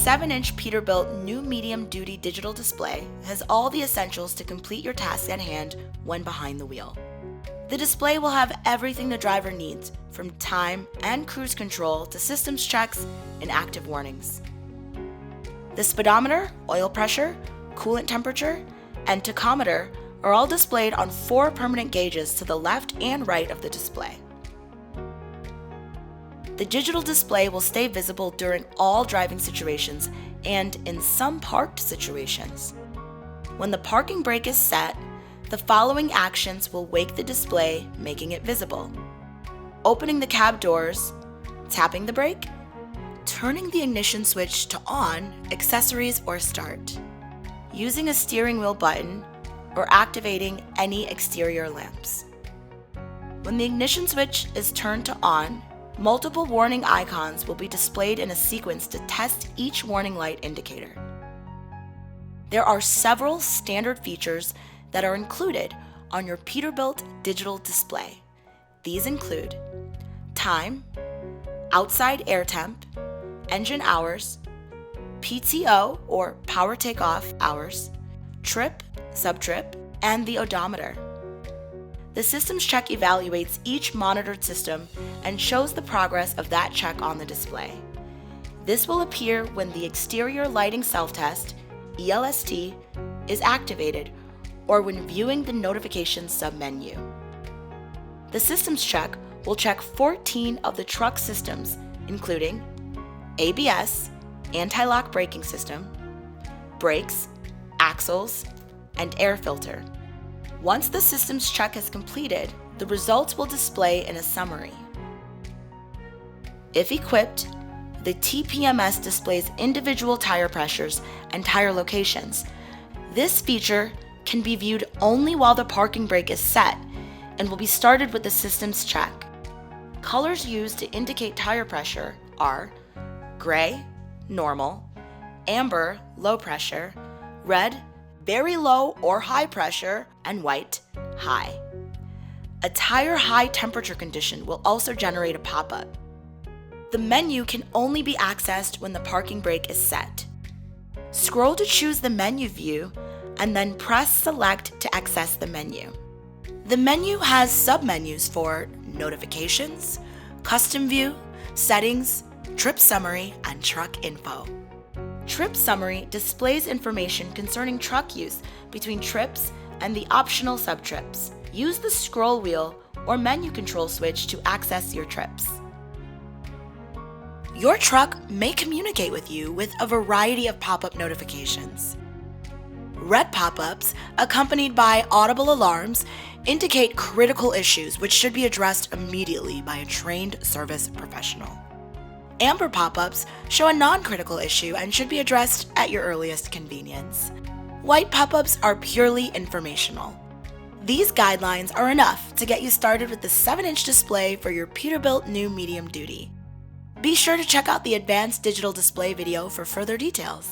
7-inch Peterbilt new medium-duty digital display has all the essentials to complete your task at hand when behind the wheel. The display will have everything the driver needs, from time and cruise control to systems checks and active warnings. The speedometer, oil pressure, coolant temperature, and tachometer are all displayed on 4 permanent gauges to the left and right of the display. The digital display will stay visible during all driving situations and in some parked situations. When the parking brake is set, the following actions will wake the display, making it visible: opening the cab doors, tapping the brake, turning the ignition switch to on, accessories, or start, using a steering wheel button, or activating any exterior lamps. When the ignition switch is turned to on, multiple warning icons will be displayed in a sequence to test each warning light indicator. There are several standard features that are included on your Peterbilt digital display. These include time, outside air temp, engine hours, PTO or power takeoff hours, trip, subtrip, and the odometer. The systems check evaluates each monitored system and shows the progress of that check on the display. This will appear when the exterior lighting self-test, ELST, is activated or when viewing the notifications submenu. The systems check will check 14 of the truck systems, including ABS, anti-lock braking system, brakes, axles, and air filter. Once the systems check is completed, the results will display in a summary. If equipped, the TPMS displays individual tire pressures and tire locations. This feature can be viewed only while the parking brake is set and will be started with the systems check. Colors used to indicate tire pressure are gray, normal, amber, low pressure, red, very low or high pressure, and white, high. A tire high temperature condition will also generate a pop-up. The menu can only be accessed when the parking brake is set. Scroll to choose the menu view and then press select to access the menu. The menu has submenus for notifications, custom view, settings, trip summary, and truck info. Trip summary displays information concerning truck use between trips and the optional sub-trips. Use the scroll wheel or menu control switch to access your trips. Your truck may communicate with you with a variety of pop-up notifications. Red pop-ups, accompanied by audible alarms, indicate critical issues which should be addressed immediately by a trained service professional. Amber pop-ups show a non-critical issue and should be addressed at your earliest convenience. White pop-ups are purely informational. These guidelines are enough to get you started with the 7-inch display for your Peterbilt new medium duty. Be sure to check out the advanced digital display video for further details.